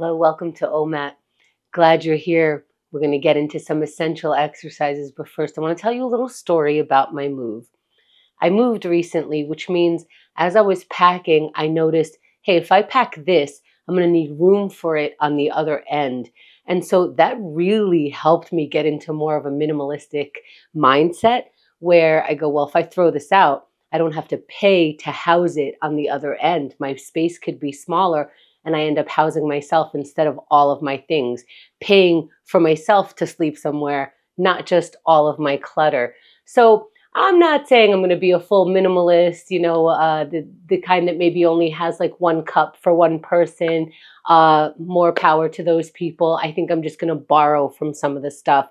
Hello, welcome to OMAT. Glad you're here. We're going to get into some essential exercises, but first I want to tell you a little story about my move. I moved recently, which means as I was packing, I noticed, hey, if I pack this, I'm going to need room for it on the other end. And so that really helped me get into more of a minimalistic mindset where I go, well, if I throw this out, I don't have to pay to house it on the other end. My space could be smaller and I end up housing myself instead of all of my things, paying for myself to sleep somewhere, not just all of my clutter. So I'm not saying I'm going to be a full minimalist, the kind that maybe only has like one cup for one person. More power to those people. I think I'm just going to borrow from some of the stuff.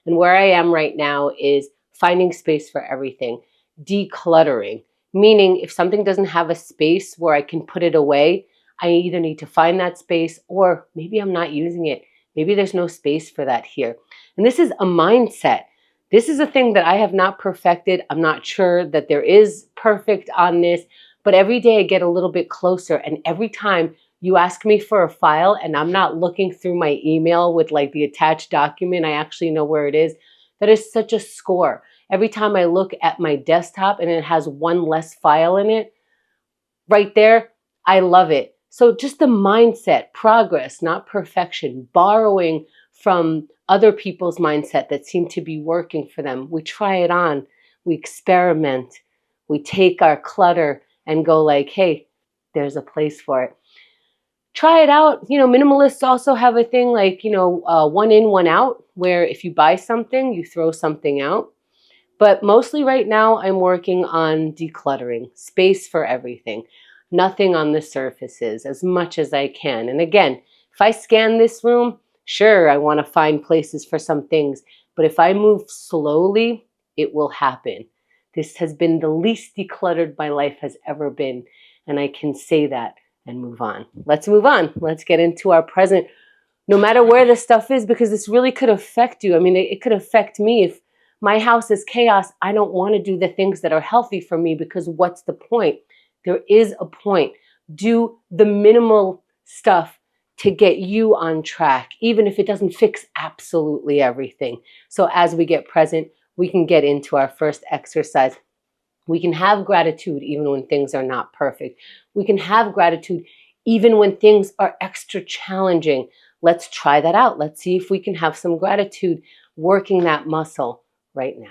And where I am right now is finding space for everything, decluttering, meaning if something doesn't have a space where I can put it away, I either need to find that space or maybe I'm not using it. Maybe there's no space for that here. And this is a mindset. This is a thing that I have not perfected. I'm not sure that there is perfect on this, but every day I get a little bit closer. And every time you ask me for a file and I'm not looking through my email with like the attached document, I actually know where it is. That is such a score. Every time I look at my desktop and it has one less file in it, right there, I love it. So just the mindset, progress, not perfection, borrowing from other people's mindset that seem to be working for them. We try it on, we experiment, we take our clutter and go like, hey, there's a place for it. Try it out. Minimalists also have a thing like, one in, one out, where if you buy something, you throw something out. But mostly right now, I'm working on decluttering, space for everything, nothing on the surfaces as much as I can. And again, if I scan this room, sure, I want to find places for some things. But if I move slowly, it will happen. This has been the least decluttered my life has ever been. And I can say that and move on. Let's move on. Let's get into our present, no matter where the stuff is, because this really could affect you. I mean, it could affect me if my house is chaos. I don't want to do the things that are healthy for me because what's the point? There is a point. Do the minimal stuff to get you on track, even if it doesn't fix absolutely everything. So as we get present, we can get into our first exercise. We can have gratitude even when things are not perfect. We can have gratitude even when things are extra challenging. Let's try that out. Let's see if we can have some gratitude working that muscle right now.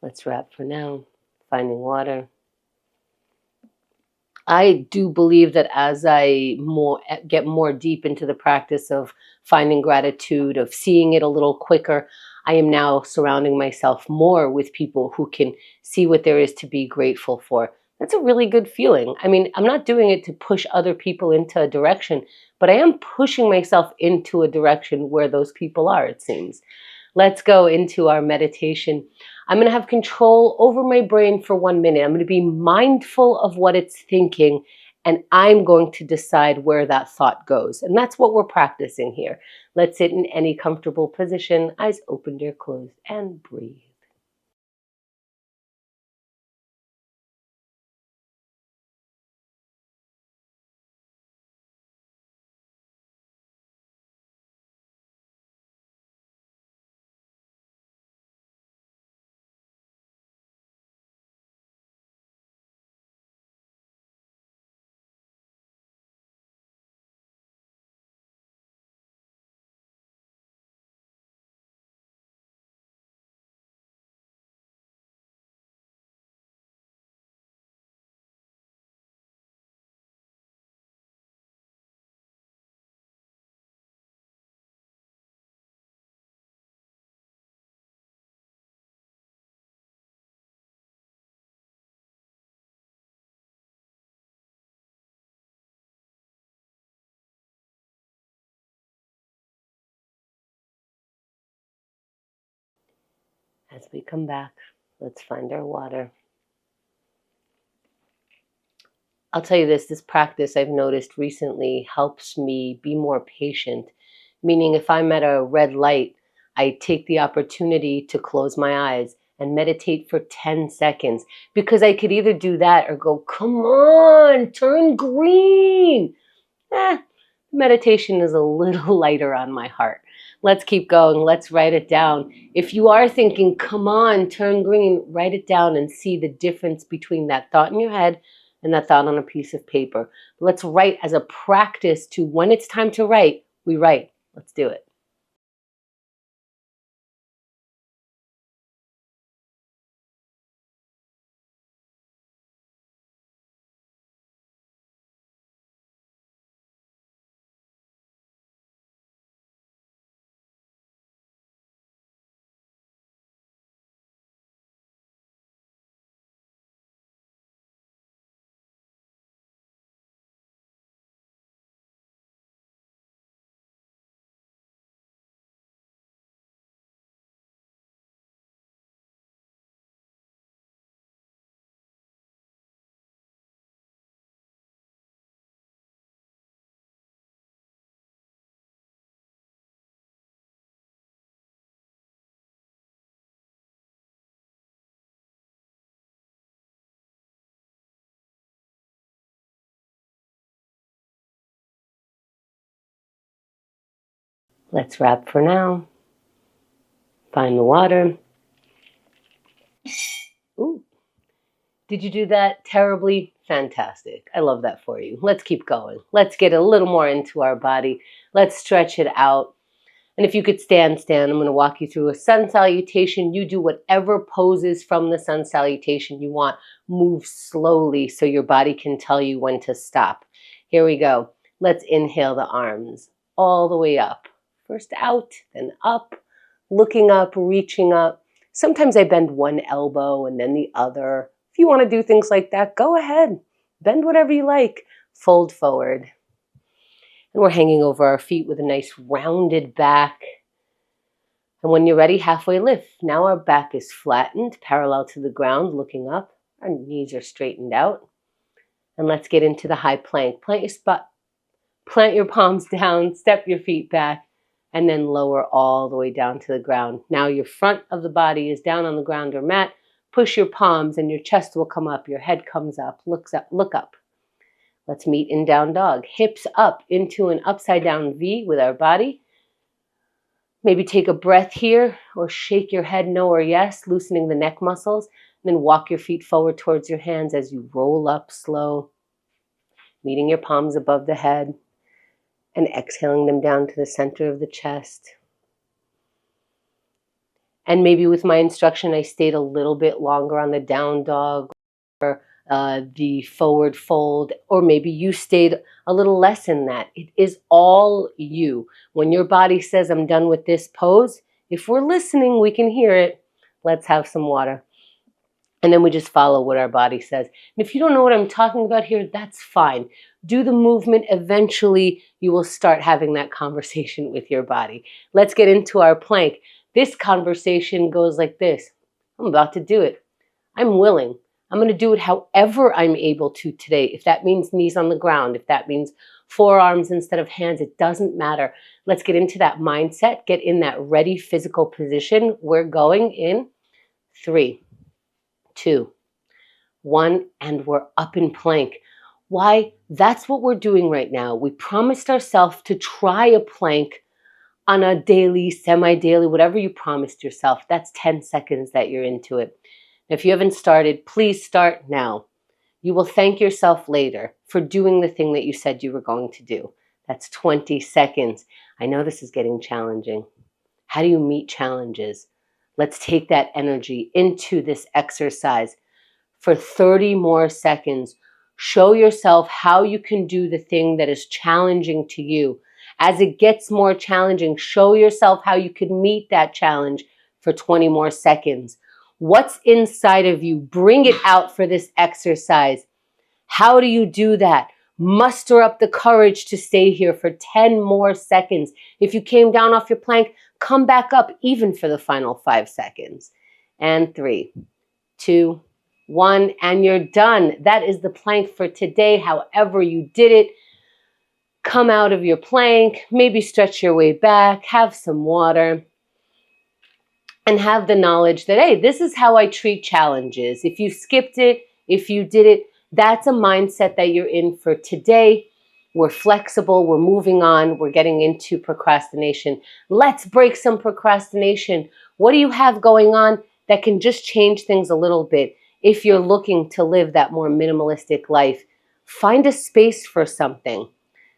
Let's wrap for now. Finding water. I do believe that as I get more deep into the practice of finding gratitude, of seeing it a little quicker, I am now surrounding myself more with people who can see what there is to be grateful for. That's a really good feeling. I mean, I'm not doing it to push other people into a direction, but I am pushing myself into a direction where those people are, it seems. Let's go into our meditation. I'm going to have control over my brain for 1 minute. I'm going to be mindful of what it's thinking, and I'm going to decide where that thought goes. And that's what we're practicing here. Let's sit in any comfortable position, eyes opened or closed, and breathe. As we come back, let's find our water. I'll tell you this practice I've noticed recently helps me be more patient. Meaning if I'm at a red light, I take the opportunity to close my eyes and meditate for 10 seconds. Because I could either do that or go, come on, turn green. Meditation is a little lighter on my heart. Let's keep going. Let's write it down. If you are thinking, come on, turn green, write it down and see the difference between that thought in your head and that thought on a piece of paper. Let's write as a practice to when it's time to write, we write. Let's do it. Let's wrap for now. Find the water. Ooh. Did you do that terribly? Fantastic. I love that for you. Let's keep going. Let's get a little more into our body. Let's stretch it out. And if you could stand. I'm going to walk you through a sun salutation. You do whatever poses from the sun salutation you want. Move slowly so your body can tell you when to stop. Here we go. Let's inhale the arms all the way up. First out, then up, looking up, reaching up. Sometimes I bend one elbow and then the other. If you want to do things like that, go ahead. Bend whatever you like. Fold forward. And we're hanging over our feet with a nice rounded back. And when you're ready, halfway lift. Now our back is flattened, parallel to the ground, looking up. Our knees are straightened out. And let's get into the high plank. Plant your spot. Plant your palms down, step your feet back, and then lower all the way down to the ground. Now your front of the body is down on the ground or mat. Push your palms and your chest will come up. Your head comes up, look up. Let's meet in down dog. Hips up into an upside down V with our body. Maybe take a breath here or shake your head no or yes, loosening the neck muscles. And then walk your feet forward towards your hands as you roll up slow, meeting your palms above the head and exhaling them down to the center of the chest. And maybe with my instruction, I stayed a little bit longer on the down dog or the forward fold, or maybe you stayed a little less in that. It is all you. When your body says, I'm done with this pose, if we're listening, we can hear it. Let's have some water. And then we just follow what our body says. And if you don't know what I'm talking about here, that's fine. Do the movement. Eventually, you will start having that conversation with your body. Let's get into our plank. This conversation goes like this. I'm about to do it. I'm willing. I'm going to do it however I'm able to today. If that means knees on the ground, if that means forearms instead of hands, it doesn't matter. Let's get into that mindset. Get in that ready physical position. We're going in 3, 2, 1, and we're up in plank. Why? That's what we're doing right now. We promised ourselves to try a plank on a daily, semi-daily, whatever you promised yourself. That's 10 seconds that you're into it. If you haven't started, please start now. You will thank yourself later for doing the thing that you said you were going to do. That's 20 seconds. I know this is getting challenging. How do you meet challenges? Let's take that energy into this exercise for 30 more seconds. Show yourself how you can do the thing that is challenging to you. As it gets more challenging, show yourself how you can meet that challenge for 20 more seconds. What's inside of you? Bring it out for this exercise. How do you do that? Muster up the courage to stay here for 10 more seconds. If you came down off your plank, come back up even for the final 5 seconds. And 3, 2, 1, and you're done. That is the plank for today. However you did it, come out of your plank, maybe stretch your way back, have some water, and have the knowledge that, hey, this is how I treat challenges. If you skipped it, if you did it, that's a mindset that you're in for today. We're flexible, we're moving on, we're getting into procrastination. Let's break some procrastination. What do you have going on that can just change things a little bit? If you're looking to live that more minimalistic life, find a space for something.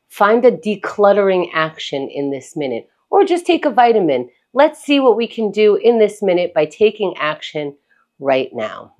Find a decluttering action in this minute, or just take a vitamin. Let's see what we can do in this minute by taking action right now.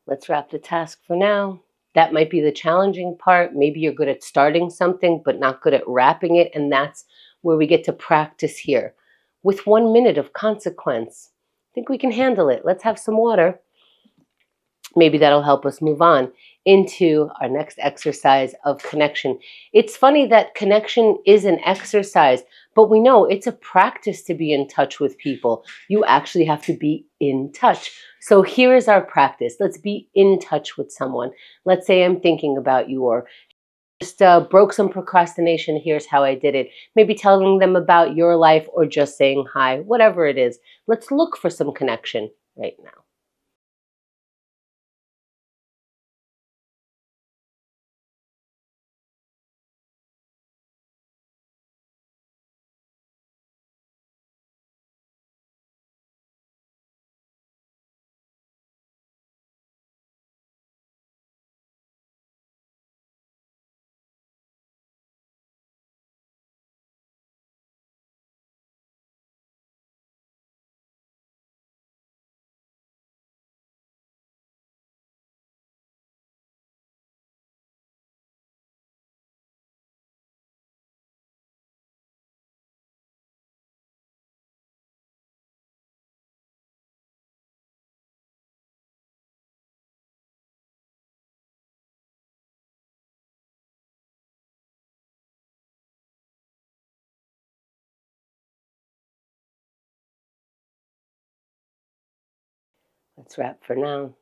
Let's wrap the task for now. That might be the challenging part. Maybe you're good at starting something, but not good at wrapping it. And that's where we get to practice here. With 1 minute of consequence, I think we can handle it. Let's have some water. Maybe that'll help us move on into our next exercise of connection. It's funny that connection is an exercise, but we know it's a practice to be in touch with people. You actually have to be in touch. So here is our practice. Let's be in touch with someone. Let's say I'm thinking about you, or just broke some procrastination. Here's how I did it. Maybe telling them about your life, or just saying hi, whatever it is. Let's look for some connection right now. Let's wrap for now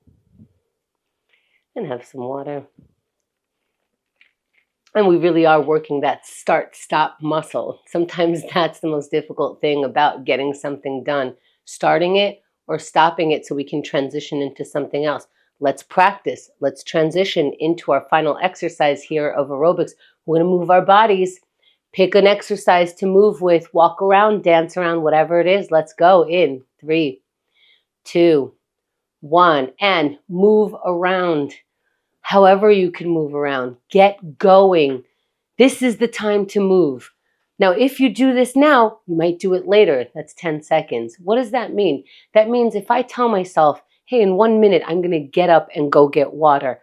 and have some water. And we really are working that start-stop muscle. Sometimes that's the most difficult thing about getting something done. Starting it or stopping it so we can transition into something else. Let's practice. Let's transition into our final exercise here of aerobics. We're going to move our bodies. Pick an exercise to move with. Walk around, dance around, whatever it is. Let's go in 3, 2, 1, and move around. However you can move around, get going. This is the time to move. Now, if you do this now, you might do it later. That's 10 seconds. What does that mean? That means if I tell myself, hey, in 1 minute, I'm going to get up and go get water.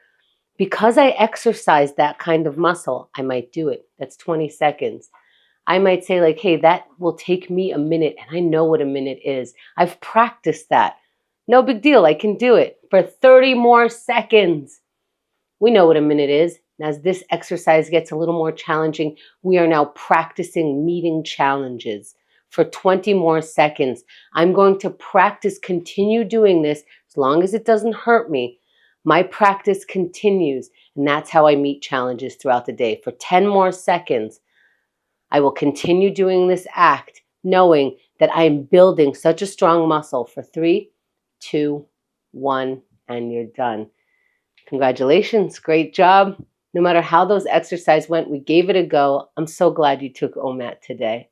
Because I exercise that kind of muscle, I might do it. That's 20 seconds. I might say like, hey, that will take me a minute, and I know what a minute is. I've practiced that. No big deal. I can do it for 30 more seconds. We know what a minute is. And as this exercise gets a little more challenging, we are now practicing meeting challenges for 20 more seconds. I'm going to practice, continue doing this as long as it doesn't hurt me. My practice continues, and that's how I meet challenges throughout the day. For 10 more seconds, I will continue doing this act, knowing that I am building such a strong muscle for 3, 2, 1, and you're done. Congratulations, great job. No matter how those exercises went, we gave it a go. I'm so glad you took OMAT today.